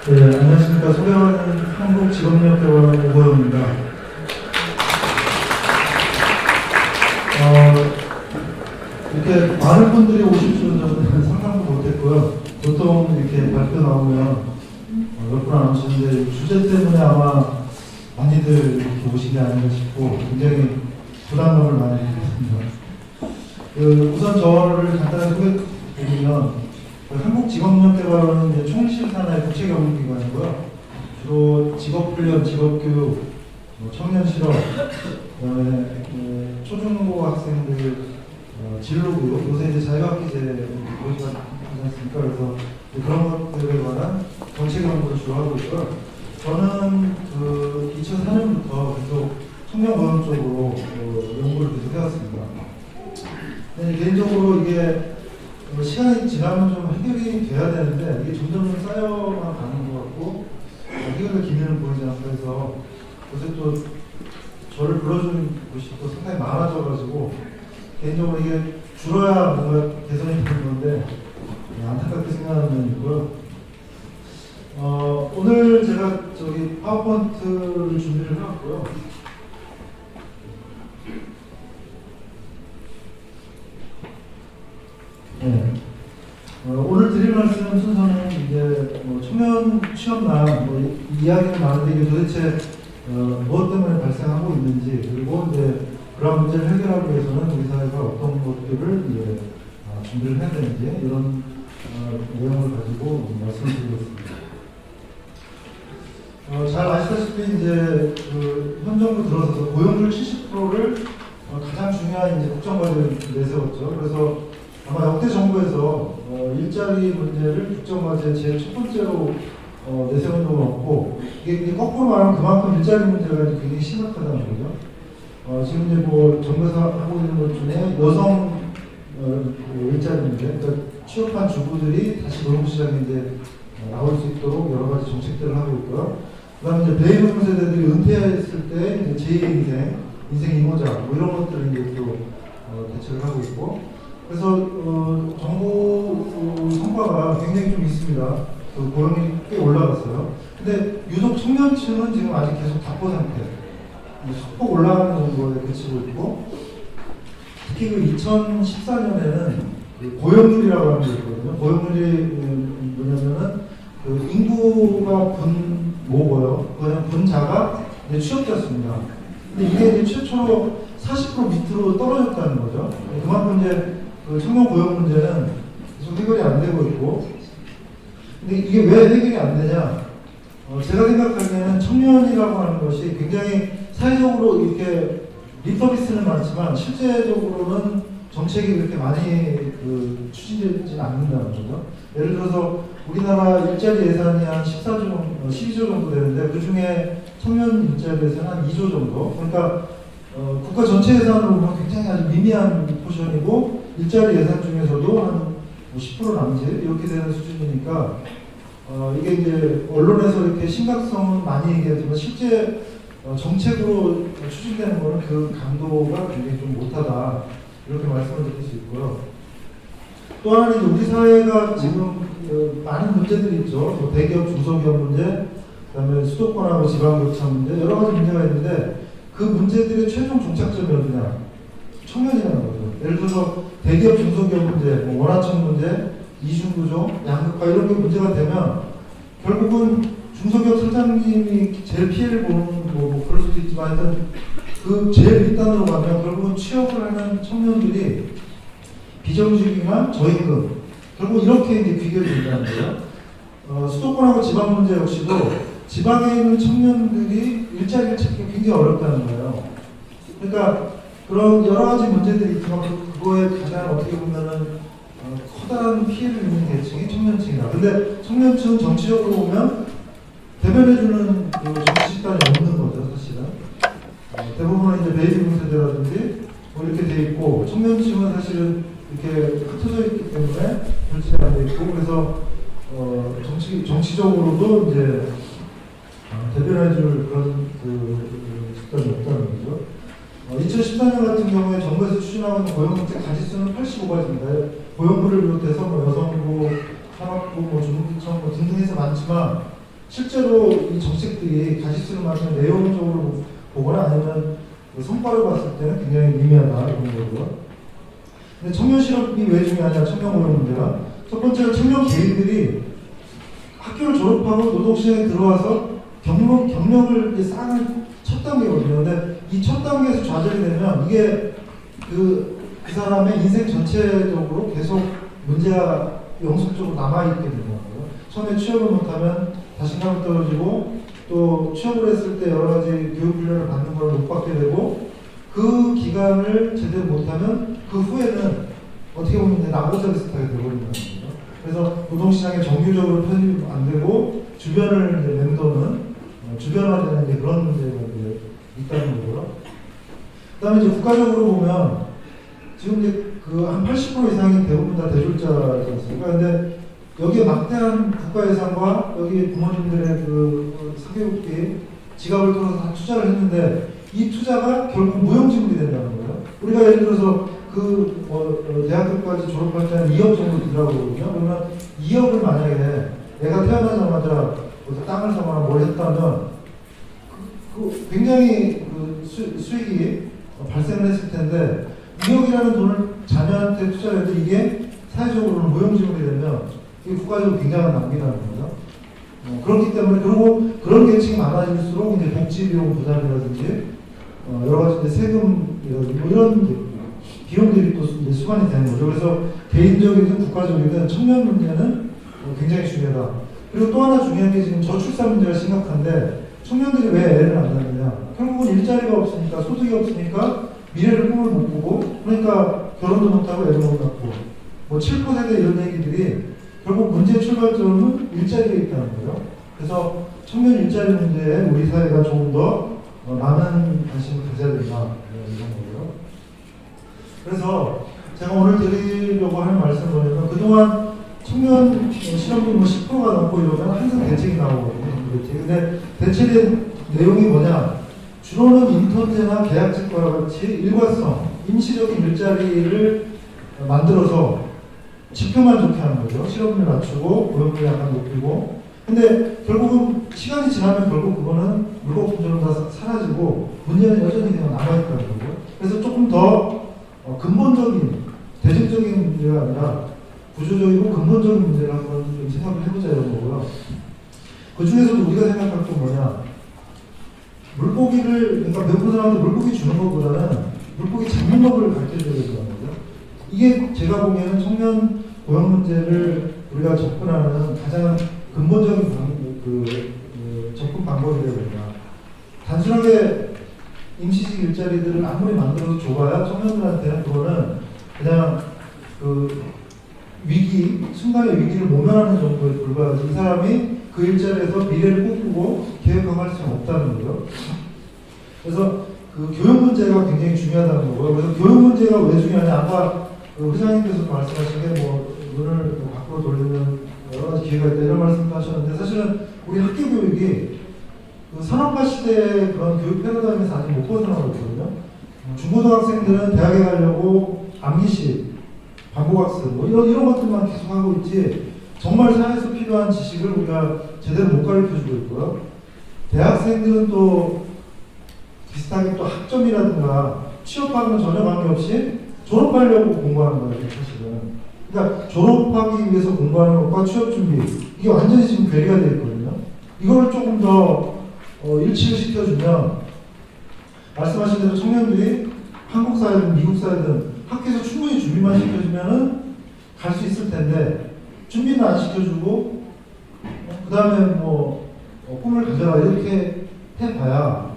네, 안녕하십니까. 소개하는 한국직업력대원 오보영입니다. 이렇게 많은 분들이 오실 줄은 저는 상상도 못했고요. 보통 이렇게 발표 나오면 몇 분 안 오시는데 주제 때문에 아마 많이들 이렇게 오시지 않을까 싶고 굉장히 부담감을 많이 느꼈습니다. 우선 저를 간단하게 소개해드리면 한국직업력대원은 총실 산하의 국제교육기관이고요. 주로 직업훈련, 직업교육, 청년실업, 그다음에 초중고 학생들 진로교육, 요새 이제 자유학기제 보시지 않습니까? 그래서 그런 것들에 관한 정책 연구를 주로 하고 있고요. 저는 2004년부터 계속 청년고용 쪽으로 연구를 계속 해왔습니다. 개인적으로 이게 시간이 지나면 좀 해결이 돼야 되는데 이게 점점 쌓여만 가는 것 같고 해결의 기미는 보이지 않고 해서 요새 또 저를 불러주는 곳이 또 상당히 많아져가지고 개인적으로 이게 줄어야 뭔가 개선이 되는 건데 안타깝게 생각하는 면이 있고요. 오늘 제가 저기 파워포인트를 준비를 해왔고요. 네. 오늘 드릴 말씀 순서는 이제 청년 취업난 이야기는 많은데 이게 도대체 무엇 때문에 발생하고 있는지 그리고 이제 그런 문제를 해결하기 위해서는 우리 사회가 어떤 것들을 이제 준비를 해야 되는지 이런 내용을 가지고 말씀을 드리겠습니다. 잘 아시다시피 이제 현 정부 들어서서 고용률 70%를 가장 중요한 이제 국정과제를 내세웠죠. 그래서 아마 역대 정부에서 일자리 문제를 국정과제 제일 첫 번째로 내세운 적은 없고 이게 거꾸로 말하면 그만큼 일자리 문제가 굉장히 심각하다는 거죠. 지금 이제 정부에서 하고 있는 것 중에 여성 일자리 문제, 그러니까 취업한 주부들이 다시 노동시장에 이제 나올 수 있도록 여러 가지 정책들을 하고 있고요. 그다음에 이제 베이비 세대들이 은퇴했을 때 제2인생, 인생 이모작 이런 것들을 이제 또 대책을 하고 있고. 그래서 정부 성과가 굉장히 좀 있습니다. 고용이 꽤 올라갔어요. 근데 유독 청년층은 지금 아직 계속 답보 상태. 소폭 올라가는 정도에 그치고 있고, 특히 2014년에는 고용률이라고 하는 게 있거든요. 고용률이 뭐냐면은 인구가 분모고요. 그냥 분자가 이제 취업자수입니다. 근데 이게 이제 최초로 40% 밑으로 떨어졌다는 거죠. 그만큼 이제 청년 고용 문제는 계속 해결이 안 되고 있고, 근데 이게 왜 해결이 안 되냐? 제가 생각하기에는 청년이라고 하는 것이 굉장히 사회적으로 이렇게 립서비스는 많지만 실제적으로는 정책이 그렇게 많이 추진되지 않는다는 거죠. 예를 들어서 우리나라 일자리 예산이 한 12조 정도 되는데 그 중에 청년 일자리 예산은 한 2조 정도. 그러니까 국가 전체 예산으로 보면 굉장히 아주 미미한 포션이고 일자리 예산 중에서도 한 10% 남짓 이렇게 되는 수준이니까 이게 이제 언론에서 이렇게 심각성은 많이 얘기하지만 실제 정책으로 추진되는 거는 그 강도가 굉장히 좀 못하다 이렇게 말씀을 드릴 수 있고요. 또 하나는 이제 우리 사회가 지금 많은 문제들이 있죠. 대기업 중소기업 문제, 그다음에 수도권하고 지방교차 문제 여러 가지 문제가 있는데 그 문제들의 최종 종착점이 어디냐? 청년이라는 거죠. 예를 들어서 대기업 중소기업 문제, 원하청 문제, 이중구조, 양극화 이런 게 문제가 되면 결국은 중소기업 사장님이 제일 피해를 보는 그럴 수도 있지만 하여튼 그 제일 밑단으로 가면 결국은 취업을 하는 청년들이 비정규직이나 저임금 결국 이렇게 이제 귀결이 된다는 거예요. 수도권하고 지방 문제 역시도 지방에 있는 청년들이 일자리를 찾기 굉장히 어렵다는 거예요. 그러니까 그런 여러 가지 문제들이 있지만 그거에 가장 어떻게 보면은 커다란 피해를 입는 계층이 청년층이다. 근데 청년층은 정치적으로 보면 대변해주는 정치 집단이 없는 거죠, 사실은. 대부분은 이제 베이비 세대라든지 이렇게 돼 있고 청년층은 사실은 이렇게 흩어져 있기 때문에 결집이 안 돼 있고 그래서 정치적으로도 이제 대변해줄 그런 집단이 없다는 거죠. 2014년 같은 경우에 정부에서 추진하고 있는 고용정책 가지수는 85가지입니다. 고용부를 비롯해서 여성부, 산업부, 중부청 등등 해서 많지만 실제로 이 정책들이 가시수를 맞추는 내용적으로 보거나 아니면 그 성과를 봤을 때는 굉장히 미미하다 이런 거고요. 근데 청년 실업이 왜 중요하냐, 청년 고용 문제가. 첫 번째로 청년 개인들이 학교를 졸업하고 노동시장에 들어와서 경력을 이제 쌓는 첫 단계거든요. 근데 이 첫 단계에서 좌절이 되면 이게 그 사람의 인생 전체적으로 계속 문제가 영속적으로 남아있게 되는 거예요. 처음에 취업을 못하면 자신감이 떨어지고 또 취업을 했을 때 여러 가지 교육 훈련을 받는 걸 못 받게 되고 그 기간을 제대로 못하면 그 후에는 어떻게 보면 이제 나고자 비슷하게 되어버린다는 거죠. 그래서 노동시장에 정규적으로 편입 안 되고 주변을 이제 맴도는 주변화되는 이제 그런 문제가 이제 있다는 거고요. 그다음에 이제 국가적으로 보면 지금 이제 그 한 80% 이상이 대부분 다 대졸자지 않습니까? 근데 여기에 막대한 국가 예산과 여기 부모님들의 그 사교육비 지갑을 통해서 다 투자를 했는데 이 투자가 결국 무용지물이 된다는 거예요. 우리가 예를 들어서 그 대학교까지 졸업할 때는 2억 정도 들라고 그러거든요. 그러면 2억을 만약에 내가 태어나자마자 땅을 사거나 뭘 했다면 굉장히 그 수익이 발생을 했을 텐데 2억이라는 돈을 자녀한테 투자를 해도 이게 사회적으로는 무용지물이 되면 이게 국가적으로 굉장한 낭비라는 거죠. 그렇기 때문에 그리고 그런 계층이 많아질수록 이제 복지 비용 부담이라든지 여러 가지 세금이라든지 뭐 이런 비용들이 또 이제 수반이 되는 거죠. 그래서 개인적이든 국가적이든 청년 문제는 굉장히 중요하다. 그리고 또 하나 중요한 게 지금 저출산 문제가 심각한데 청년들이 왜 애를 안 낳느냐? 결국은 일자리가 없으니까 소득이 없으니까 미래를 꿈을 못 꾸고 그러니까 결혼도 못하고 애도 못 낳고 뭐 7% 이런 얘기들이 결국 문제의 출발점은 일자리에 있다는 거예요. 그래서 청년 일자리 문제에 우리 사회가 조금 더 많은 관심을 가져야 된다 이런 거고요. 그래서 제가 오늘 드리려고 하는 말씀은 뭐냐면 그동안 청년 실업률 10%가 넘고 이러면 항상 대책이 나오거든요. 근데 대책의 내용이 뭐냐? 주로는 인턴제나 계약직과 같이 일과성, 임시적인 일자리를 만들어서 지표만 좋게 하는 거죠. 실업률 낮추고 고용률 약간 높이고. 근데 결국은 시간이 지나면 결국 그거는 물거품처럼 다 사라지고 문제는 여전히 그냥 남아있다는 거죠. 그래서 조금 더 근본적인 대중적인 문제가 아니라 구조적이고 근본적인 문제를 한번 좀 생각을 해보자 이런 거고요. 그 중에서도 우리가 생각할 건 뭐냐? 물고기를, 그러니까 배고픈 사람한테 물고기 주는 것보다는 물고기 잡는 법을 가르쳐줘야 된다는 거죠. 이게 제가 보기에는 청년 고용 문제를 우리가 접근하는 가장 근본적인 접근 방법이라고 합니다. 단순하게 임시직 일자리들을 아무리 만들어서 줘봐야 청년들한테는 그거는 그냥 그 순간의 위기를 모면하는 정도에 불과하지 이 사람이 그 일자리에서 미래를 꿈꾸고 계획하고 할 수는 없다는 거죠. 그래서 그 교육 문제가 굉장히 중요하다는 거고요. 그래서 교육 문제가 왜 중요하냐? 아까 그 회장님께서 말씀하신 게 뭐 눈을 밖으로 돌리는 여러 가지 기회가 있다 이런 말씀도 하셨는데 사실은 우리 학교 교육이 그 산업화 시대의 그런 교육 패러다임에서 아직 못 벗어나고 있거든요. 중고등학생들은 대학에 가려고 암기식, 반복학습 뭐 이런 것들만 계속 하고 있지 정말 사회에서 필요한 지식을 우리가 제대로 못 가르쳐주고 있고요. 대학생들은 또 비슷하게 또 학점이라든가 취업하고는 전혀 관계없이 졸업하려고 공부하는 거예요, 사실은. 그러니까 졸업하기 위해서 공부하는 것과 취업 준비 이게 완전히 지금 괴리가 되어 있거든요. 이걸 조금 더 일치를 시켜주면 말씀하신 대로 청년들이 한국 사회든 미국 사회든 학교에서 충분히 준비만 시켜주면은 갈 수 있을 텐데 준비는 안 시켜주고 그 다음에 뭐 꿈을 가져라 이렇게 해봐야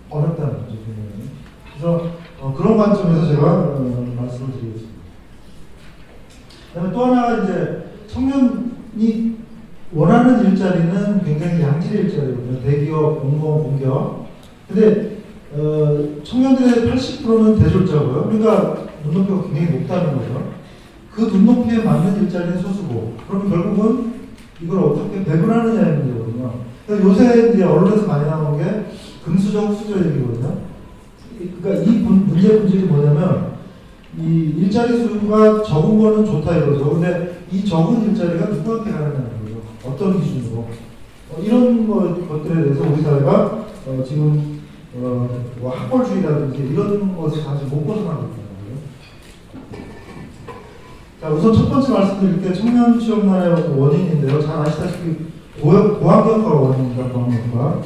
어렵다는 거죠. 그래서 그런 관점에서 제가 말씀을 드리겠습니다. 그다음에 또 하나가 이제 청년이 원하는 일자리는 굉장히 양질의 일자리거든요. 대기업, 공무원, 공기업. 근데 청년들의 80%는 대졸자고요. 그러니까 눈높이가 굉장히 높다는 거죠. 그 눈높이에 맞는 일자리는 소수고, 그럼 결국은 이걸 어떻게 배분하느냐의 문제거든요. 그러니까 요새 이제 언론에서 많이 나오는 게 금수저, 흑수저 얘기거든요. 그러니까 이 문제의 본질이 뭐냐면, 이 일자리 수가 적은 거는 좋다 이거죠. 근데 이 적은 일자리가 누구한테 가느냐는 거죠. 어떤 기준으로. 이런 것들에 대해서 우리 사회가 지금 뭐 학벌주의라든지 이런 것을 아직 못 벗어나고 있는 거예요. 자, 우선 첫 번째 말씀드릴 게 청년 취업난의 원인인데요. 잘 아시다시피 고학력화 원인입니다. 고학력화.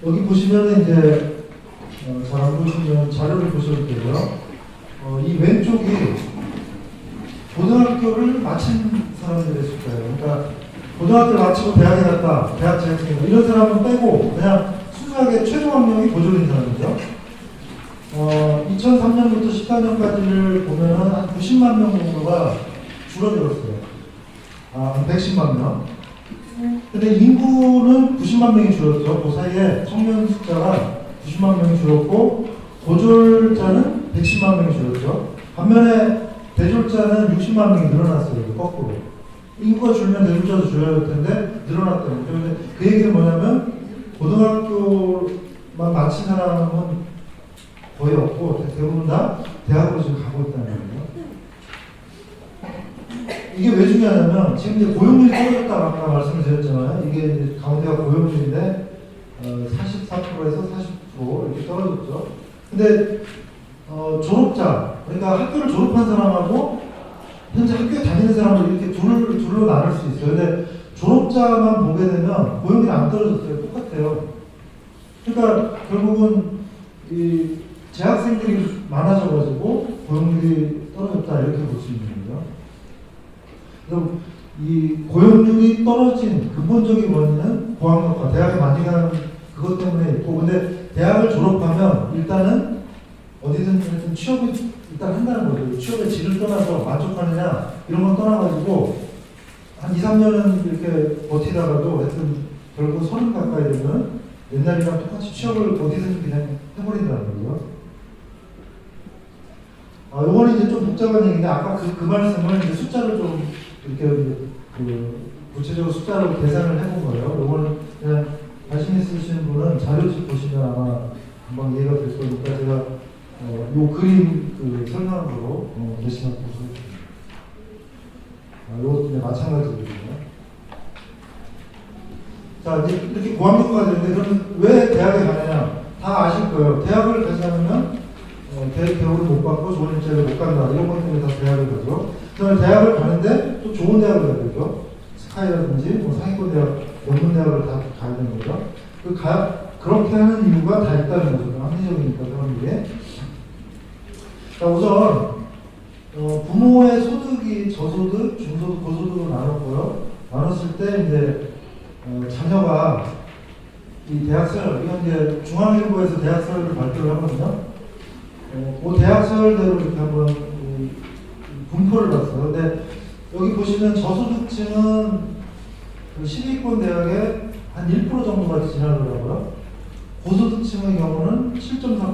여기 보시면 이제 잘 안 보시면 자료를 보셔도 되고요. 이 왼쪽이 고등학교를 마친 사람들의 숫자예요. 그러니까 고등학교를 마치고 대학에 갔다, 대학 재학생 이런 사람은 빼고 그냥 순수하게 최종 학력이 고졸인 사람이죠. 2003년부터 14년까지를 보면은 한 90만 명 정도가 줄어들었어요. 110만 명. 근데 인구는 90만 명이 줄었죠. 그 사이에 청년 숫자가 90만 명이 줄었고 고졸자는 110만 명이 줄었죠. 반면에 대졸자는 60만 명이 늘어났어요. 거꾸로. 인구가 줄면 대졸자도 줄어야 할 텐데 늘어났다는 거죠. 그 얘기는 뭐냐면 고등학교만 마친 사람은 거의 없고 대부분 다 대학으로 지금 가고 있다는 거예요. 이게 왜 중요하냐면 지금 이제 고용률이 떨어졌다 아까 말씀을 드렸잖아요. 이게 이제 가운데가 고용률인데 44%에서 40% 이렇게 떨어졌죠. 근데 졸업자, 그러니까 학교를 졸업한 사람하고 현재 학교에 다니는 사람을 이렇게 둘로 나눌 수 있어요. 근데 졸업자만 보게 되면 고용률이 안 떨어졌어요. 똑같아요. 그러니까 결국은 이 재학생들이 많아져가지고 고용률이 떨어졌다 이렇게 볼 수 있는 거죠. 그래서 이 고용률이 떨어진 근본적인 원인은 고학력화, 대학에 많이 가는 그것 때문에 있고, 근데 대학을 졸업하면 일단은 어디든 취업을 일단 한다는 거죠. 취업의 질을 떠나서 만족하느냐 이런 건 떠나가지고 한 2, 3년은 이렇게 버티다가도 하여튼 결국 30 가까이 되면 옛날이랑 똑같이 취업을 어디든 그냥 해버린다는 거죠. 요거는 이제 좀 복잡한 얘기인데 아까 그 말씀을 이제 숫자를 좀 이렇게 구체적으로 숫자로 계산을 해본 거예요. 요거는 그냥 관심 있으신 분은 자료집 보시면 아마 금방 이해가 될 거니까 제가 요 그림 설명으로 대신 보시겠습니다. 요것도 이제 마찬가지거든요. 자, 이제 이렇게 고학력화가 되는데 그러면 왜 대학에 가느냐? 다 아실 거예요. 대학을 가지 않으면 대우를 못 받고 좋은 일자리를 못 간다. 이런 것 때문에 다 대학을 가죠. 그다음에 대학을 가는데 또 좋은 대학을 가야 되죠. 스카이라든지 뭐 상위권 대학, 연문 대학을 다 가야 되는 거죠. 그렇게 하는 이유가 다 있다는 거죠. 합리적이니까 그런 게. 자, 우선 부모의 소득이 저소득, 중소득, 고소득으로 나눴고요. 나눴을 때 이제 자녀가 이 대학설, 이건 이제 중앙일보에서 대학설을 발표를 하거든요. 그 대학설대로 이렇게 한번 분포를 봤어요. 근데 여기 보시면 저소득층은 그 10위권 대학에 한 1% 정도가 지나더라고요. 고소득층의 경우는 7.4%.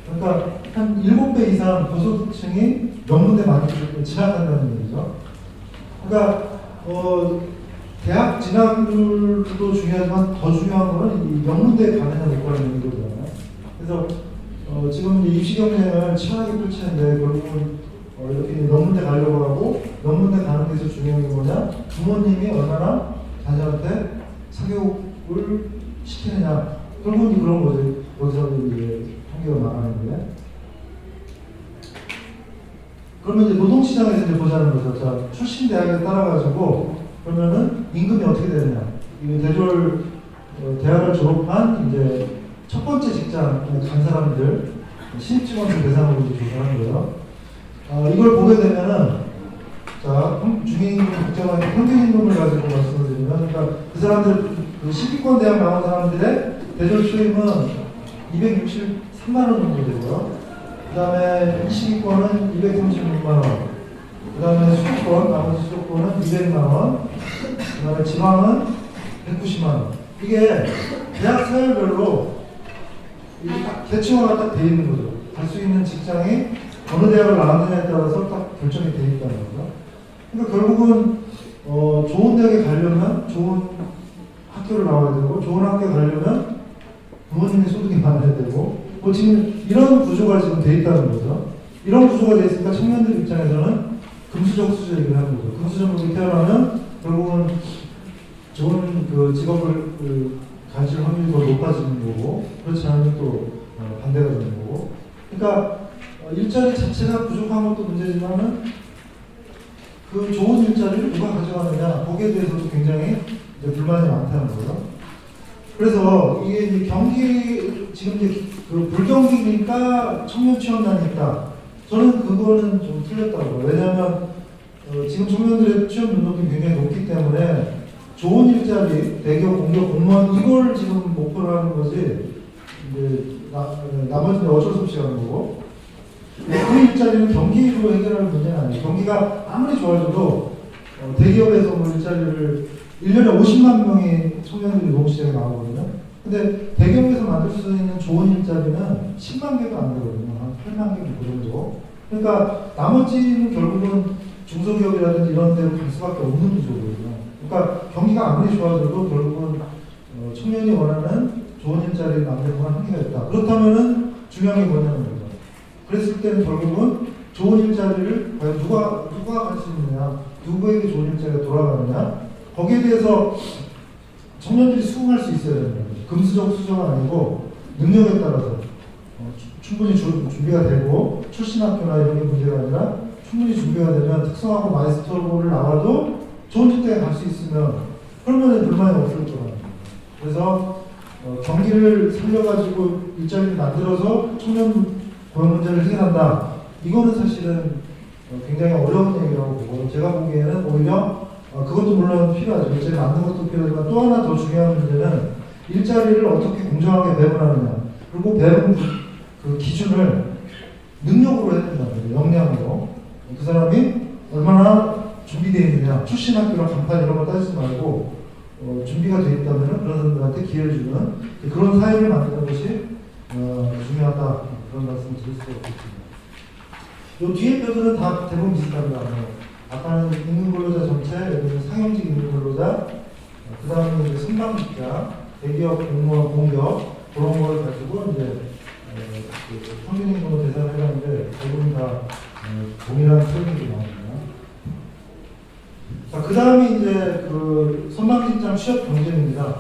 그러니까 한 7배 이상 고소득층이 명문대 많이 진학한다는 얘기죠. 그러니까 대학 진학률도 중요하지만 더 중요한 거는 이 명문대에 가느냐 못 가느냐 이거잖아요. 그래서 지금 입시 경쟁을 치열하게 펼치는데 결국은 이렇게 명문대 가려고 하고 명문대 가는 데서 중요한 게 뭐냐? 부모님이 얼마나 자녀한테 사교육을 시키느냐. 결국은 그런 거죠. 여기서 이제 통계가 나가는데. 그러면 이제 노동시장에서 이제 보자는 거죠. 자, 출신 대학에 따라가지고 그러면은 임금이 어떻게 되느냐. 이 대졸 대학을 졸업한 이제 첫 번째 직장에 간 사람들, 신입직원들 대상으로 이제 조사한 거예요. 이걸 보게 되면은, 자, 중위임금, 국정원 평균임금을 가지고 말씀을 드리면, 그러니까 그 사람들, 그 10위권 대학 나온 사람들의 대졸 수임은 263만 원 정도 되고요. 그 다음에 20위권은 236만 원. 그 다음에 수도권, 나머지 수도권은 200만 원. 그 다음에 지방은 190만 원. 이게 대학 서열별로 계층화가 딱 돼 있는 거죠. 갈 수 있는 직장이 어느 대학을 나왔느냐에 따라서 딱 결정이 돼 있다는 거죠. 그러니까 결국은 좋은 대학에 가려면 좋은 학교를 나와야 되고 좋은 학교에 가려면 부모님의 소득이 많아야 되고 뭐 지금 이런 구조가 지금 돼 있다는 거죠. 이런 구조가 돼 있으니까 청년들 입장에서는 금수저수저 얘기를 하는 거죠. 금수저물이 태어나면 결국은 좋은 그 직업을 가질 확률이 더 높아지는 거고, 그렇지 않으면 또 반대가 되는 거고. 그러니까 일자리 자체가 부족한 것도 문제지만은 그 좋은 일자리를 누가 가져가느냐, 거기에 대해서도 굉장히 이제 불만이 많다는 거죠. 그래서 이게 이제 경기, 지금 이제 그 불경기니까 청년 취업난이 있다. 저는 그거는 좀 틀렸다고 봐요. 왜냐하면 지금 청년들의 취업 능력이 굉장히 높기 때문에 좋은 일자리, 대기업, 공기업, 공무원 이걸 지금 목표로 하는 거지. 이제 나머지는 어쩔 수 없이 하는 거고. 그 일자리는 경기로 해결할 문제는 아니에요. 경기가 아무리 좋아져도 대기업에서 뭐 일자리를 1년에 50만 명의 청년들이 노동시장에 나오거든요. 근데 대기업에서 만들 수 있는 좋은 일자리는 10만 개도 안 되거든요. 한 8만 개 그 정도. 그러니까 나머지는 결국은 중소기업이라든지 이런 데로 갈 수밖에 없는 구조거든요. 그러니까 경기가 아무리 좋아져도 결국은 청년이 원하는 좋은 일자리를 만들어가는 한계가 있다. 그렇다면은 중요한 게 뭐냐는 거죠. 그랬을 때는 결국은 좋은 일자리를 과연 누가 갈 수 있느냐, 누구에게 좋은 일자리가 돌아가느냐, 거기에 대해서 청년들이 수긍할 수 있어야 되는 거예요. 금수저, 수저가 아니고 능력에 따라서 충분히 준비가 되고 출신 학교나 이런 게 문제가 아니라 충분히 준비가 되면 특성화고 마이스터를 나와도 좋은 직장에 갈 수 있으면 그러면 불만이 없을 거라는 거예요. 그래서 경기를 살려가지고 일자리를 만들어서 청년 고용 문제를 해결한다. 이거는 사실은 굉장히 어려운 얘기라고 보고 제가 보기에는 오히려 그것도 물론 필요하죠. 일자리 만드는 것도 필요하지만 또 하나 더 중요한 문제는 일자리를 어떻게 공정하게 배분하느냐. 그리고 배분 그 기준을 능력으로 해야 된다는 거예요. 역량으로. 그 사람이 얼마나 준비되어 있느냐. 출신 학교랑 간판 이런 거 따지지 말고 준비가 되어 있다면 그런 사람들한테 기회를 주는 그런 사회를 만드는 것이 중요하다. 그런 말씀을 드릴 수가 없겠습니다. 요 뒤에 표들은 다 대부분 비슷합니다. 아까는 임금근로자 전체, 여기는 상용직 임금근로자, 그 다음에 이제 선방직자, 대기업, 공무원, 공기업 그런 걸 가지고 이제 평균 임금으로 계산을 해봤는데 대부분 다 동일한 표현이 나옵니다. 자, 그 다음이 이제 그 선방직장 취업 경쟁입니다.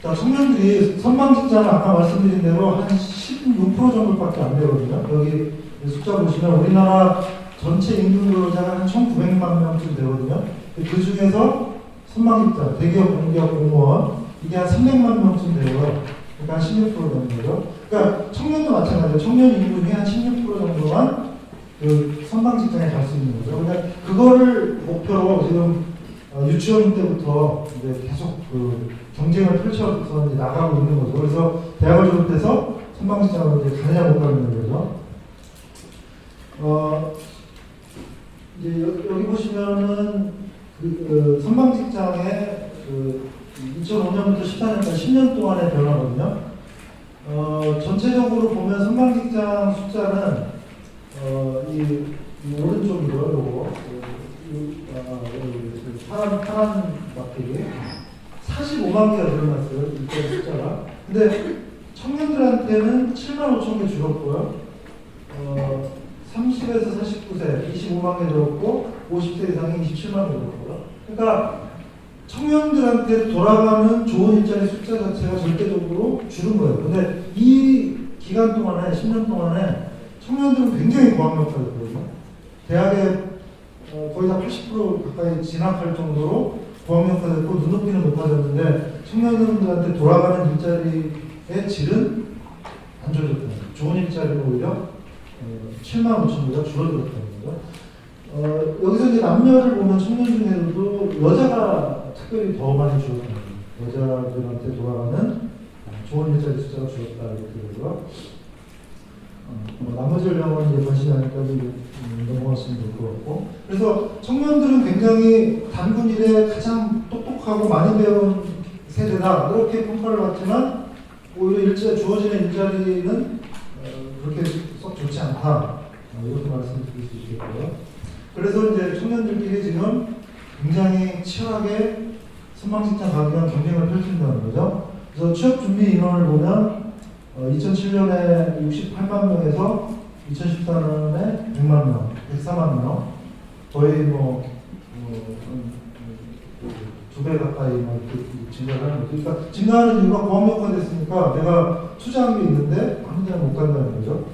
자, 청년들이 선방직장은 아까 말씀드린 대로 한 16% 정도밖에 안 되거든요. 여기 숫자 보시면 우리나라 전체 임금 근로자가 한 1,900만 명쯤 되거든요. 그 중에서 선방직장, 대기업, 공기업, 공무원 이게 한 300만 명쯤 되고요. 그러니까 한 16% 되는 거죠. 그러니까 청년도 마찬가지예요. 청년 인구 중에 한 16% 정도만 그 선방직장에 갈 수 있는 거죠. 그러니까 그거를 목표로 지금 유치원 때부터 이제 계속 그 경쟁을 펼쳐서 이제 나가고 있는 거죠. 그래서 대학을 졸업해서 선방직장으로 이제 가느냐 못 가는 거죠. 이제 여기 보시면은 그 선방직장의 그 2005년부터 14년까지 10년 동안의 변화거든요. 전체적으로 보면 선방직장 숫자는 이 오른쪽이고요. 요거 파란 막대기 45만 개가 늘어났어요. 일자리 숫자가. 근데 청년들한테는 7만 5천 개 줄었고요. 30에서 49세 25만 개 줄었고 50세 이상이 27만 개 줄었고요. 그러니까 청년들한테 돌아가는 좋은 일자리 숫자 자체가 절대적으로 줄은 거예요. 근데 이 기간 동안에 10년 동안에 청년들은 굉장히 고학력화됐거든요. 대학에 거의 다 80% 가까이 진학할 정도로 고학력화됐고 눈높이는 높아졌는데 청년들한테 돌아가는 일자리의 질은 안 좋아졌다는 거예요. 좋은 일자리는 오히려 7만 5천 개가 줄어들었다는 거죠. 여기서 이제 남녀를 보면 청년 중에서도 여자가 특별히 더 많이 줄었다는 거예요. 여자들한테 돌아가는 좋은 일자리 숫자가 줄었다 이렇게 되고요. 나머지 연령은 이제 관심이 아니까 넘어갔으면 될 것 같고. 그래서 청년들은 굉장히 단군 일에 가장 똑똑하고 많이 배운 세대다 이렇게 평가를 받지만 오히려 주어지는 일자리는 그렇게 썩 좋지 않다 이렇게 말씀드릴 수 있겠고요. 그래서 이제 청년들끼리 지금 굉장히 치열하게 선방직장 가기 위한 경쟁을 펼친다는 거죠. 그래서 취업 준비 인원을 보면 2007년에 68만 명에서 2014년에 100만 명, 104만 명, 거의 뭐 2배 가까이 막 이렇게 증가하는 거죠. 그러니까 증가하는 이유가 고학력화 됐으니까 내가 투자한 게 있는데 아무 데나 못 간다는 거죠.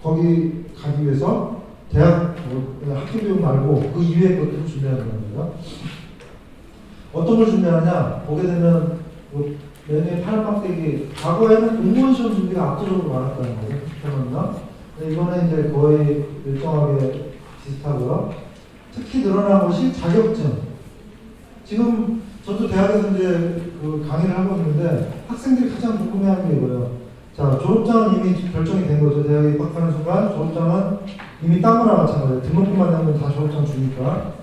거기 가기 위해서 대학 학교 비용 말고 그 이외의 것들을 준비하는 겁니다. 어떤 걸 준비하냐? 보게 되면 매년 파란막대기 과거에는 공무원 시험 준비가 압도적으로 많았다는 거예요. 그렇습니까? 근데 이거는 이제 거의 일정하게 비슷하고요. 특히 늘어난 것이 자격증. 지금 저도 대학에서 이제 그 강의를 하고 있는데 학생들이 가장 궁금해하는 게 이거예요. 자, 졸업장은 이미 결정이 된 거죠. 대학에 입학하는 순간 졸업장은 이미 딴 거나 마찬가지예요. 등록금만 내면 다 졸업장 주니까.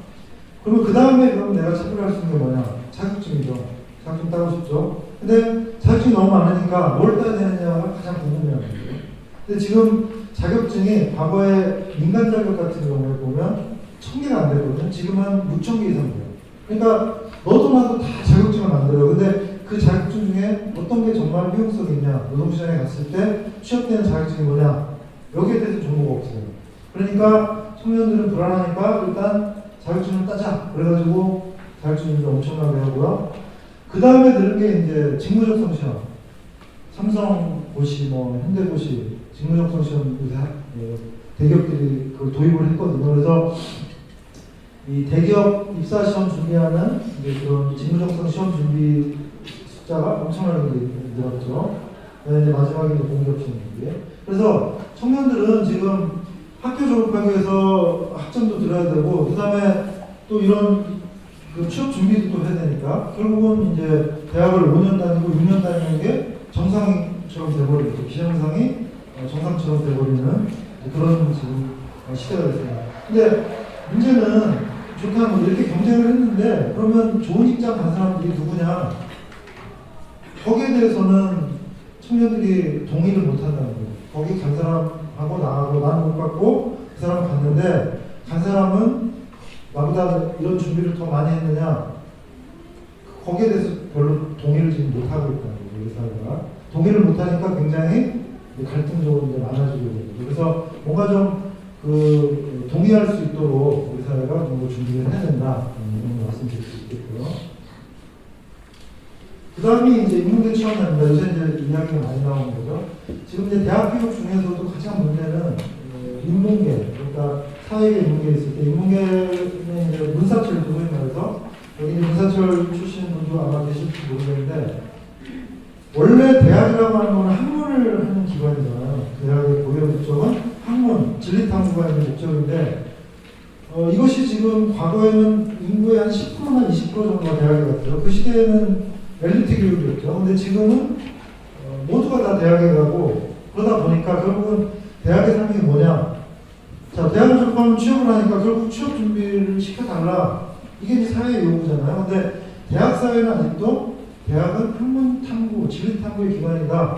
그러면 그 다음에 그럼 내가 체크할 수 있는 게 뭐냐? 자격증이죠. 자격증 따고 싶죠. 근데 자격증이 너무 많으니까 뭘 따야 되느냐가 가장 궁금해하는 거예요. 근데 지금 자격증이 과거에 민간 자격 같은 경우에 보면 1000개가 안 되거든요. 지금은 6000개 이상 돼요. 그러니까 너도 나도 다 자격증을 만들어요. 근데 그 자격증 중에 어떤 게 정말 효용성이 있냐? 노동시장에 갔을 때 취업되는 자격증이 뭐냐? 여기에 대해서 정보가 없어요. 그러니까 청년들은 불안하니까 일단 자격증을 따자. 그래가지고 자격증을 엄청나게 하고요. 그 다음에 들은 게 이제 직무적성 시험. 삼성고시, 현대고시 직무적성 시험 대기업들이 그걸 도입을 했거든요. 그래서 이 대기업 입사 시험 준비하는 이제 그런 직무적성 시험 준비 숫자가 엄청나게 늘었죠. 이제 마지막에 공기업 시험 준비. 그래서 청년들은 지금 학교 졸업하기 위해서 학점도 들어야 되고, 그 다음에 또 이런 그 취업 준비도 또 해야 되니까, 결국은 이제 대학을 5년 다니고 6년 다니는 게 정상처럼 돼버리죠. 비정상이 정상처럼 돼버리는 그런 지금 시대가 됐습니다. 근데 문제는 좋다 뭐 이렇게 경쟁을 했는데, 그러면 좋은 직장 간 사람들이 누구냐? 거기에 대해서는 청년들이 동의를 못 한다는 거예요. 거기 간 사람하고 나하고 나는 못 갔고 그 사람은 갔는데, 간 사람은 나보다 이런 준비를 더 많이 했느냐? 거기에 대해서 별로 동의를 지금 못 하고 있다는 거죠. 우리 사회가 동의를 못 하니까 굉장히 갈등적으로 이제 많아지고 있는 거죠. 그래서 뭔가 좀 동의할 수 있도록 우리 사회가 좀 준비를 해야 된다. 이런 말씀드릴 수 있겠고요. 그 다음이 이제 인문계 취업난입니다. 요새 이제 이야기가 많이 나오는 거죠. 지금 이제 대학 교육 중에서도 가장 문제는 인문계, 그러니까 사회계 인문계 있을 때, 인문계는 이제 문사철, 소위 말해서 여기 문사철 출신 분도 아마 계실지 모르겠는데, 원래 대학이라고 하는 거는 학문을 하는 기관이잖아요. 대학의 고유 목적은 학문, 진리탐구가 있는 목적인데, 이것이 지금 과거에는 인구의 한 10%나 20% 정도가 대학에 갔죠. 그 시대에는 엘리트 교육이었죠. 근데 지금은 모두가 다 대학에 가고, 그러다 보니까 결국은 대학의 삶이 뭐냐? 자, 대학을 졸업하면 취업을 하니까 결국 취업 준비를 시켜달라. 이게 이제 사회의 요구잖아요. 근데 대학 사회는 아직도 대학은 학문 탐구, 진리 탐구의 기관이다.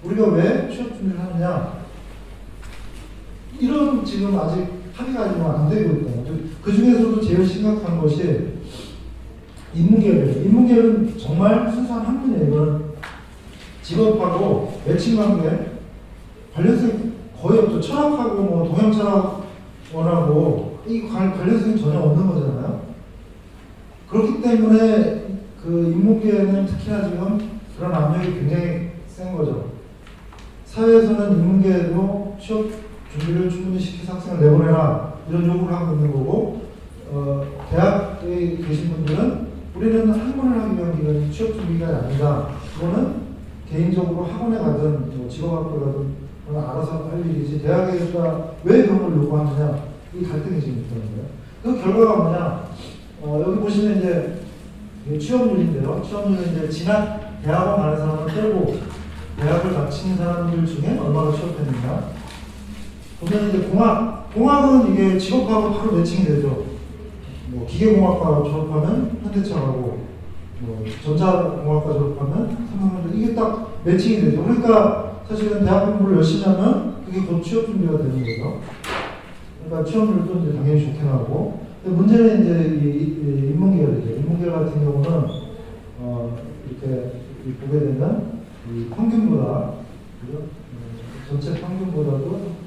우리가 왜 취업 준비를 하느냐? 이런 지금 아직 합의가 아직 안 되고 있다. 그 중에서도 제일 심각한 것이 인문계예요. 인문계는 정말 순수한 학문이에요. 이건 직업하고 매칭 관계, 관련성이 거의 없죠. 철학하고 동양 철학원하고 이 관련성이 전혀 없는 거잖아요. 그렇기 때문에 그 인문계는 특히나 지금 그런 압력이 굉장히 센 거죠. 사회에서는 인문계도 취업 준비를 충분히 시켜서 학생을 내보내라 이런 요구를 하고 있는 거고, 대학에 계신 분들은 우리는 학문을 하기 위한 기관이 취업 준비가 아니다. 그거는 개인적으로 학원에 가든 직업학교에 가든 알아서 할 일이지, 대학에서 왜 그런 걸 요구하느냐, 이 갈등이 지금 있다는 거예요. 그 결과가 뭐냐? 여기 보시면 이제 취업률인데요. 취업률은 이제 지난 대학원 가는 사람을 빼고 대학을 마친 사람들 중에 얼마나 취업했는가. 보면 이제 공학은 이게 직업하고 바로 매칭이 되죠. 기계공학과 졸업하면 현대차 가고, 전자공학과 졸업하면 삼성전자, 이게 딱 매칭이 되죠. 그러니까 사실은 대학 공부를 열심히 하면 그게 곧 취업 준비가 되는 거죠. 그러니까 취업률도 이제 당연히 좋게 나오고. 근데 문제는 이제 이 인문계열이죠. 인문계열 같은 경우는 이렇게 보게 되면 이 평균보다 전체 평균보다도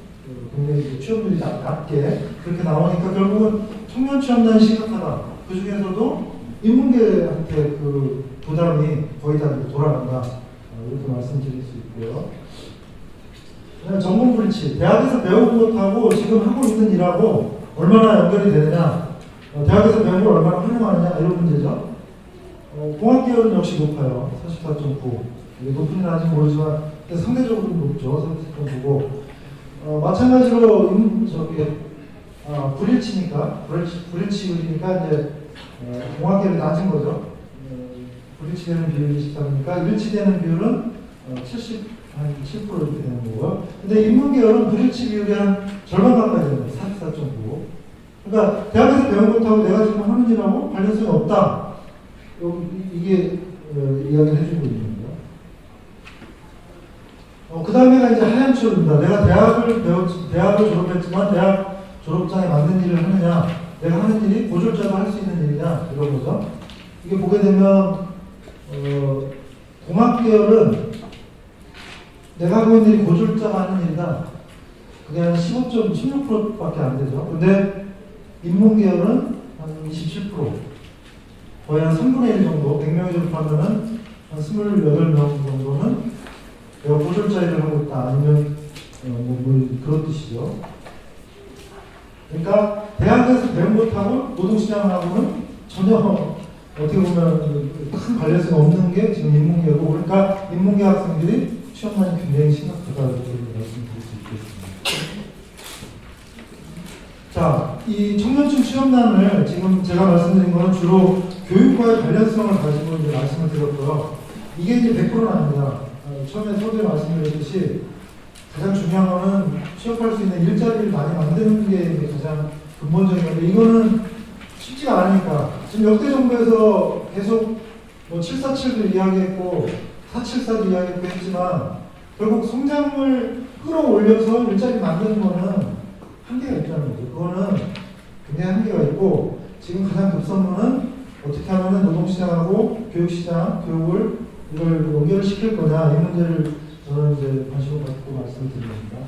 굉장히 취업률이 낮게 그렇게 나오니까 결국은 청년 취업난이 심각하다. 그 중에서도 인문계한테 그 부담이 거의 다 돌아간다. 이렇게 말씀드릴 수 있고요. 전공 불치, 대학에서 배운 것하고 지금 하고 있는 일하고 얼마나 연결이 되느냐, 대학에서 배운 걸 얼마나 활용하느냐 이런 문제죠. 공학계열은 역시 높아요. 44.9. 이게 높은지는 아직 모르지만 상대적으로 높죠. 44.9고 마찬가지로 불일치니까 불일치율이니까 이제 공학계열이 낮은 거죠. 불일치되는 비율이 23이니까 일치되는 비율은 7% 이렇게 되는 거고요. 근데 인문계열은 불일치 비율이 한 절반 가까이 됩니다. 44.9. 그러니까 대학에서 배운 것하고 내가 지금 하는 일하고 관련성이 없다. 이게 이야기를 해주고 있는 거예요. 그 다음에가 이제 하향 취업입니다. 내가 대학을 졸업했지만 대학 졸업장에 맞는 일을 하느냐, 내가 하는 일이 고졸자도 할 수 있는 일이냐, 이런 거죠. 이게 보게 되면 공학계열은 내가 하고 있는 일이 고졸자가 하는 일이다. 그게 한 15.16%밖에 안 되죠. 근데 인문계열은 한 27%, 거의 한 3분의 1 정도, 100명이 졸업하면은 한 28명 정도는 내가 고졸자 일을 하고 있다. 아니면 그런 뜻이죠. 그러니까 대학에서 배운 것하고 노동시장하고는 전혀 어떻게 보면 큰 관련성이 없는 게 지금 인문계고, 그러니까 인문계 학생들이 취업난이 굉장히 심각하다고 말씀드릴 수 있겠습니다. 자, 이 청년층 취업난을 지금 제가 말씀드린 거는 주로 교육과의 관련성을 가지고 이제 말씀을 드렸고요. 이게 이제 100%는 아닙니다. 처음에 서두에 말씀드렸듯이 가장 중요한 거는 취업할 수 있는 일자리를 많이 만드는 게 가장 근본적인 건데, 이거는 쉽지가 않으니까 지금 역대 정부에서 계속 747도 이야기했고 474도 이야기했고 했지만 결국 성장을 끌어올려서 일자리 만드는 거는 한계가 있다는 거죠. 그거는 굉장히 한계가 있고, 지금 가장 급선무는 어떻게 하면 노동시장하고 교육시장, 교육을 이걸 연결을 시킬 거냐, 이 문제를 저는 이제 관심을 갖고 말씀을 드립니다.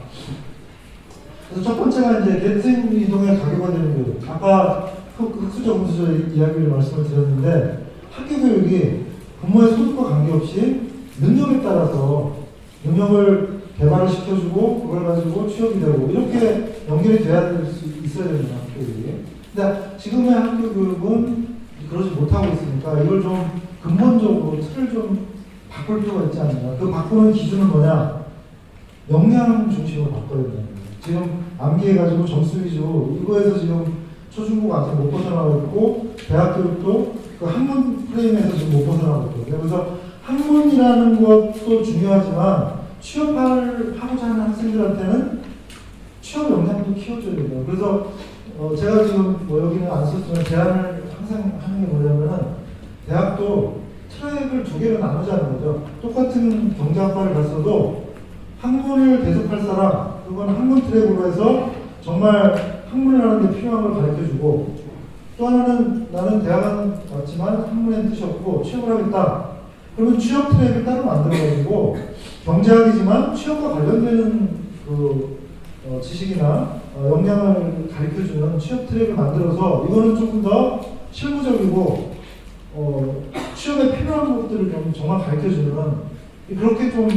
그래서 첫 번째가 이제 계층 이동의 가교화되는 교육. 아까 흑수저, 금수저 이야기를 말씀을 드렸는데, 학교 교육이 부모의 소득과 관계없이 능력에 따라서 능력을 개발을 시켜주고 그걸 가지고 취업이 되고 이렇게 연결이 돼야 될 수 있어야 됩니다. 학교 교육이. 근데 지금의 학교 교육은 그러지 못하고 있으니까 이걸 좀 근본적으로 틀을 좀 바꿀 필요가 있지 않느냐. 그 바꾸는 기준은 뭐냐? 역량 중심으로 바꿔야 된다는 거예요. 지금 암기해가지고 점수 위주 이거에서 지금 초중고 아직 못 벗어나고 있고, 대학 교육도 그 학문 프레임에서 지금 못 벗어나고 있거든요. 그래서 학문이라는 것도 중요하지만 취업하고자 하는 학생들한테는 취업 역량도 키워줘야 된다. 그래서 제가 지금 여기는 안 썼지만 제안을 항상 하는 게 뭐냐면은, 대학도 트랙을 2개로 나누자는 거죠. 똑같은 경제학과를 갔어도 학문을 계속할 사람, 그건 학문 트랙으로 해서 정말 학문을 하는 데 필요한 걸 가르쳐주고, 또 하나는 나는 대학은 왔지만 학문에 뜻이 없고 취업을 하겠다. 그러면 취업 트랙을 따로 만들어가지고 경제학이지만 취업과 관련되는 그 지식이나 역량을 가르쳐주는 취업 트랙을 만들어서, 이거는 조금 더 실무적이고 취업에 필요한 것들을 좀 정말 가르쳐주는, 그렇게 좀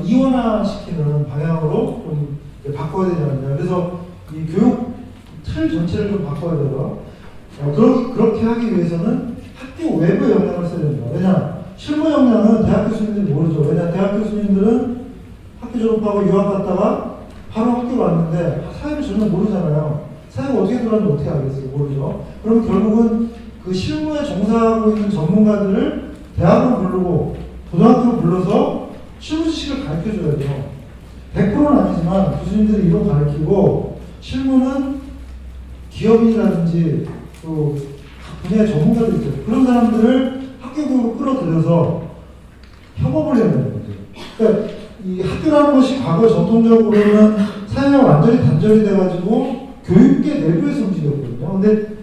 이원화시키는 방향으로 좀 바꿔야 되지 않느냐. 그래서 이 교육 틀 전체를 좀 바꿔야 돼요. 그렇게 하기 위해서는 학교 외부의 역량을 써야 됩니다. 왜냐? 실무 역량은 대학 교수님들이 모르죠. 왜냐? 대학 교수님들은 학교 졸업하고 유학 갔다가 바로 학교로 왔는데 사회를 전혀 모르잖아요. 사회가 어떻게 돌아가는지 어떻게 알겠어요? 모르죠. 그럼 결국은 그 실무에 종사하고 있는 전문가들을 대학으로 부르고 고등학교로 불러서 실무 지식을 가르쳐줘야죠. 100%는 아니지만 교수님들이 이런 가르치고, 실무는 기업이라든지 또 분야의 전문가들 있죠. 그런 사람들을 학교 교육으로 끌어들여서 협업을 해야 되는 거죠. 그러니까 이 학교라는 것이 과거 전통적으로는 사회와 완전히 단절이 돼가지고 교육계 내부에서 움직였거든요. 근데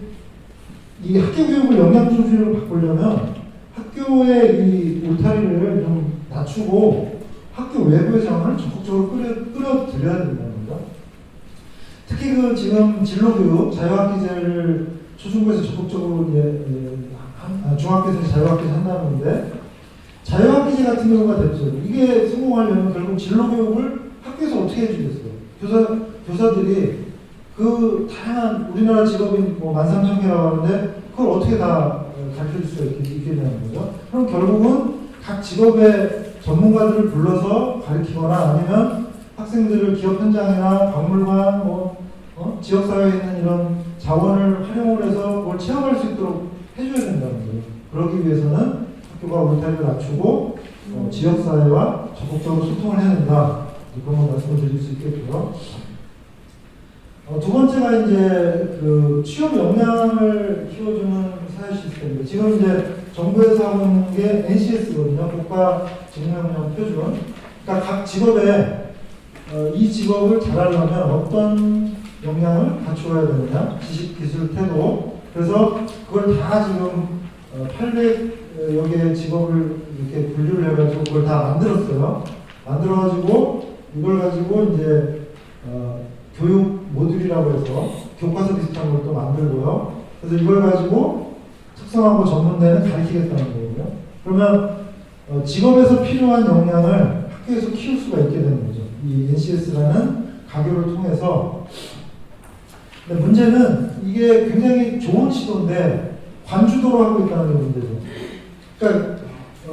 이 학교 교육을 역량 중심으로 바꾸려면 학교의 이 울타리를 좀 낮추고 학교 외부의 상황을 적극적으로 끌어들여야 된다는 거죠. 특히 그 지금 진로교육, 자유학기제를 초중고에서 적극적으로 중학교에서 자유학기제 한다는데, 자유학기제 같은 경우가 됐죠. 이게 성공하려면 결국 진로교육을 학교에서 어떻게 해주겠어요? 교사들이 그 다양한 우리나라 직업인 뭐 13,000개라고 하는데 그걸 어떻게 다 가르쳐줄 수가 있게 되는 거죠? 그럼 결국은 각 직업의 전문가들을 불러서 가르치거나 아니면 학생들을 기업 현장이나 박물관, 지역사회에 있는 이런 자원을 활용을 해서 그걸 체험할 수 있도록 해줘야 된다는 거예요. 그러기 위해서는 학교가 울타리를 낮추고 지역사회와 적극적으로 소통을 해야 된다. 그런 말씀을 드릴 수 있겠고요. 두 번째가 이제 그 취업 역량을 키워주는 사회 시스템입니다. 지금 이제 정부에서 하고 있는 게 NCS거든요. 국가 직무역량 표준. 그러니까 각 직업에 이 직업을 잘하려면 어떤 역량을 갖추어야 되느냐, 지식, 기술, 태도. 그래서 그걸 다 지금 800여 개의 직업을 이렇게 분류를 해가지고 그걸 다 만들었어요. 만들어가지고 이걸 가지고 이제 교육 모듈이라고 해서 교과서 비슷한 걸 또 만들고요. 그래서 이걸 가지고 특성하고 전문대는 가르치겠다는 거거든요. 그러면 직업에서 필요한 역량을 학교에서 키울 수가 있게 되는 거죠. 이 NCS라는 가교를 통해서. 근데 문제는 이게 굉장히 좋은 시도인데 관주도로 하고 있다는 게 문제죠. 그러니까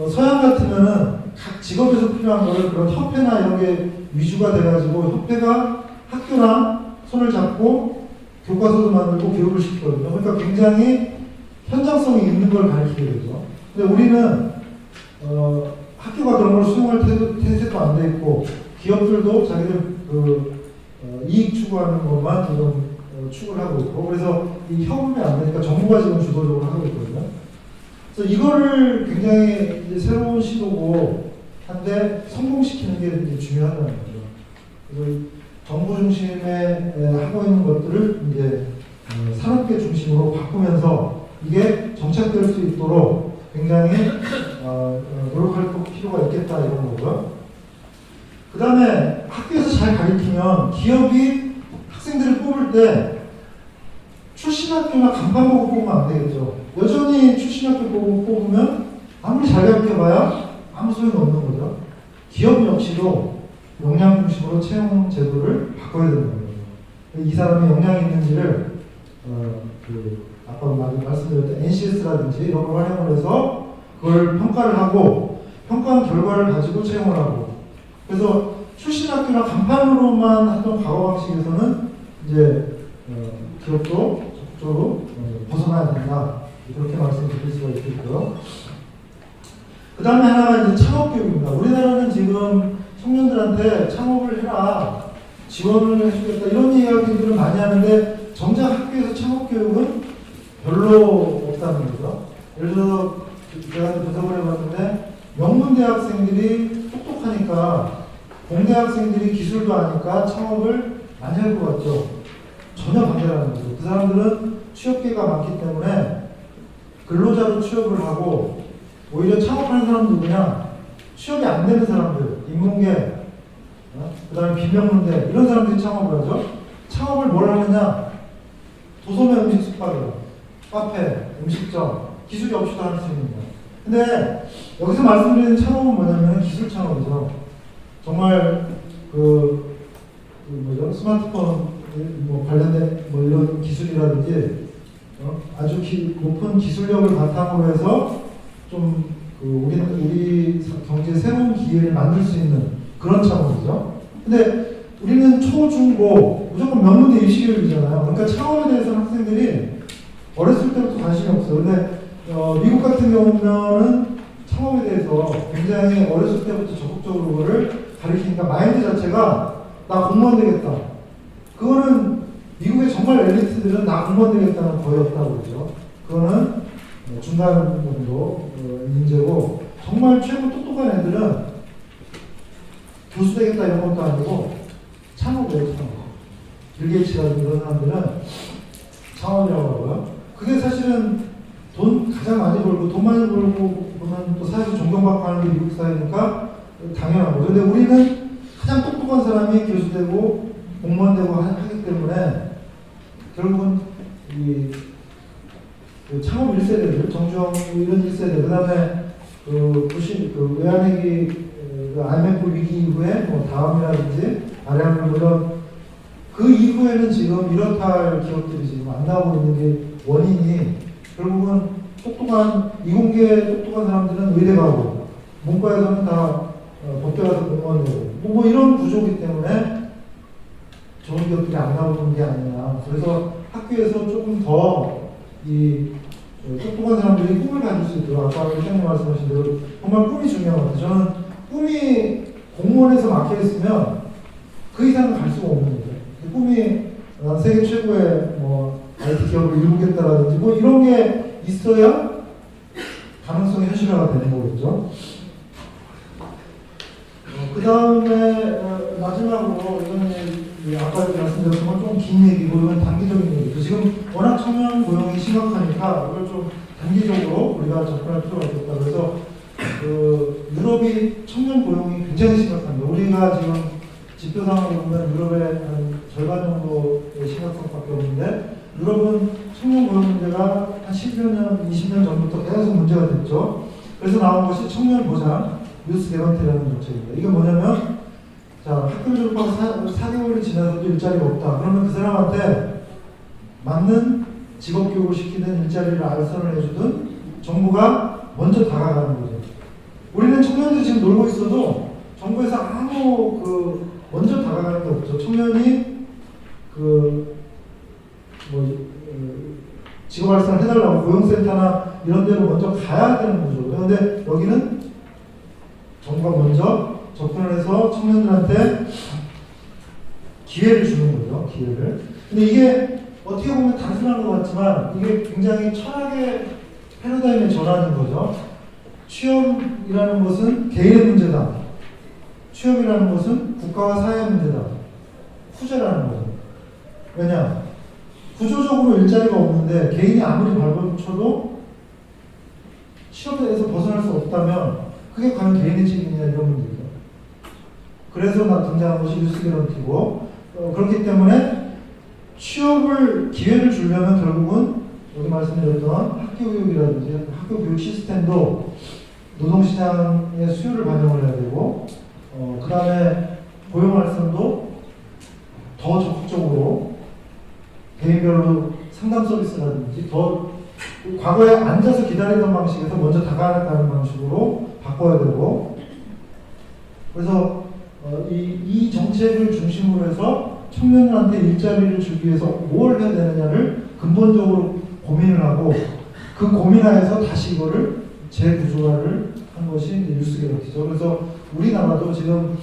서양 같으면은 각 직업에서 필요한 거를 그런 협회나 이런 게 위주가 돼가지고 협회가 학교랑 손을 잡고 교과서도 만들고 교육을 시키거든요. 그러니까 굉장히 현장성이 있는 걸 가르치게 되죠. 근데 우리는 학교가 그런 걸 수용할 태세도 안 돼 있고 기업들도 자기들 이익 추구하는 것만 지금 추구를 하고 있고, 그래서 이 협업이 안 되니까 정부가 지금 주도적으로 하고 있거든요. 그래서 이거를 굉장히 이제 새로운 시도고 한데 성공시키는 게 이제 중요하다는 거죠. 그래서 정부 중심에 하고 있는 것들을 이제 산업계 중심으로 바꾸면서 이게 정착될 수 있도록 굉장히 노력할 필요가 있겠다 이런 거고요. 그 다음에 학교에서 잘 가르치면 기업이 학생들을 뽑을 때 출신 학교나 간판 보고 뽑으면 안 되겠죠. 여전히 출신 학교 보고 뽑으면 아무리 잘 가르쳐봐야 아무 소용이 없는 거죠. 기업 역시도 역량 중심으로 채용 제도를 바꿔야 된다는 거죠. 이 사람이 역량이 있는지를 아까 말씀드렸던 NCS라든지 이런 걸 활용을 해서 그걸 평가를 하고 평가한 결과를 가지고 채용을 하고, 그래서 출신 학교나 간판으로만 했던 과거 방식에서는 이제 기업도 적극적으로 벗어나야 된다. 그렇게 말씀드릴 수가 있겠고요. 그 다음에 하나가 이제 창업교육입니다. 우리나라는 지금 청년들한테 창업을 해라, 지원을 해주겠다 이런 이야기들을 많이 하는데 정작 학교에서 창업교육은 별로 없다는 거죠. 예를 들어서 제가 분석을 해봤는데 명문대학생들이 똑똑하니까 공대학생들이 기술도 아니까 창업을 많이 할 것 같죠. 전혀 반대라는 거죠. 그 사람들은 취업기회가 많기 때문에 근로자로 취업을 하고 오히려 창업하는 사람은 누구냐? 취업이 안 되는 사람들, 인문계, 그 다음에 비명문대 이런 사람들이 창업을 하죠. 창업을 뭘 하느냐? 도소매 음식 숙박이요, 카페, 음식점, 기술이 없이도 할 수 있는 거. 근데 여기서 말씀드리는 창업은 뭐냐면 기술 창업이죠. 정말 스마트폰 관련된 이런 기술이라든지 아주 높은 기술력을 바탕으로 해서 좀 우리 경제에 새로운 기회를 만들 수 있는 그런 창업이죠. 근데 우리는 초, 중, 고 무조건 명문대 입시교육이잖아요. 그러니까 창업에 대해서는 학생들이 어렸을 때부터 관심이 없어요. 근데 미국 같은 경우는 창업에 대해서 굉장히 어렸을 때부터 적극적으로 그거를 가르치니까 마인드 자체가 나 공무원 되겠다. 그거는 미국의 정말 엘리트들은 나 공무원 되겠다는 거의 없다고 그러죠. 그거는 중간 정도 인재고, 정말 최고 똑똑한 애들은 교수 되겠다 이런 것도 아니고 창업이에요. 창업. 빌 게이츠라든지 이런 사람들은 창업이라고 하고요. 그게 사실은 돈 가장 많이 벌고 돈 많이 벌고 보면 또 사회에서 존경받고 하는 게 미국 사회니까 당연한 거죠. 근데 우리는 가장 똑똑한 사람이 교수 되고 공무원 되고 하기 때문에 결국은 이 그 창업 1세대들, 정주영 이런 1세대, 그 다음에 외환위기, 그 IMF 위기 이후에 뭐 다음이라든지 아래하는 이런 그 이후에는 지금 이렇다 할 기업들이 지금 안 나오고 있는 게 원인이 결국은 똑똑한 이공계 똑똑한 사람들은 의대 가고 문과에서는 다 법대 가서 공무원 되고 뭐 이런 구조이기 때문에 좋은 기업들이 안 나오는 게 아니냐. 그래서 학교에서 조금 더 이 똑똑한 사람들이 꿈을 가질 수 있도록 아까 회장님 말씀하신 대로 정말 꿈이 중요한 것 같아요. 저는 꿈이 공무원에서 막혀 있으면 그 이상은 갈 수가 없는 거예요. 꿈이 세계 최고의 뭐 IT 기업을 이루겠다라든지 뭐 이런 게 있어야 가능성이 현실화가 되는 거겠죠. 그 다음에 마지막으로 이거는 아까 말씀드렸던 건 좀 긴 얘기고 이건 단기적인 얘기죠. 지금 워낙 청년 고용이 심각하니까 이걸 좀 단기적으로 우리가 접근할 필요가 있겠다. 그래서 유럽이 청년 고용이 굉장히 심각합니다. 우리가 지금 지표상으로 보면 유럽의 한 절반 정도의 심각성밖에 없는데 유럽은 청년 고용 문제가 한 10여 년, 20년 전부터 계속 문제가 됐죠. 그래서 나온 것이 청년 보장 뉴스 개런티라는 정책입니다. 이게 뭐냐면 자, 학교 졸업하고 4개월이 지나서도 일자리가 없다. 그러면 그 사람한테 맞는 직업교육을 시키든 일자리를 알선을 해주든 정부가 먼저 다가가는 거죠. 우리는 청년들이 지금 놀고 있어도 정부에서 아무 먼저 다가가는 게 없죠. 청년이 직업 알선을 해달라고 고용센터나 이런 데로 먼저 가야 되는 거죠. 그런데 여기는 정부가 먼저 접근을 해서 청년들한테 기회를 주는 거죠. 기회를. 근데 이게 어떻게 보면 단순한 것 같지만 이게 굉장히 철학의 패러다임의 전환인 거죠. 취업이라는 것은 개인의 문제다. 취업이라는 것은 국가와 사회의 문제다. 후제라는 거죠. 왜냐? 구조적으로 일자리가 없는데 개인이 아무리 발버둥쳐도 취업에서 벗어날 수 없다면 그게 과연 개인의 책임이냐 이런 문제죠. 그래서 등장한 것이 뉴스 개런티고 그렇기 때문에 취업을 기회를 주려면 결국은 여기 말씀드렸던 학교 교육이라든지 학교 교육 시스템도 노동시장의 수요를 반영을 해야 되고 그 다음에 고용 활성도 더 적극적으로 개인별로 상담 서비스라든지 더 과거에 앉아서 기다리던 방식에서 먼저 다가가는 방식으로 바꿔야 되고 그래서 이 정책을 중심으로 해서 청년들한테 일자리를 주기 위해서 뭘 해야 되느냐를 근본적으로 고민을 하고 그 고민하에서 다시 이거를 재구조화를 한 것이 뉴스 개런티죠. 그래서 우리나라도 지금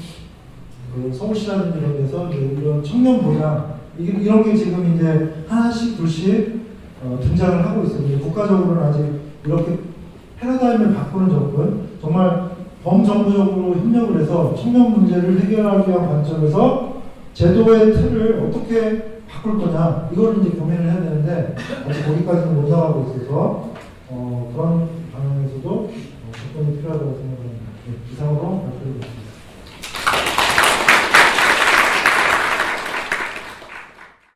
서울시라든지 이런 데서 이런 청년 보장 이런 게 지금 이제 하나씩 둘씩 등장을 하고 있습니다. 국가적으로는 아직 이렇게 패러다임을 바꾸는 접근, 정말 범정부적으로 협력을 해서 청년 문제를 해결하기 위한 관점에서 제도의 틀을 어떻게 바꿀 거냐 이걸 이제 고민을 해야 되는데 아직 거기까지는 못 나가고 있어서 그런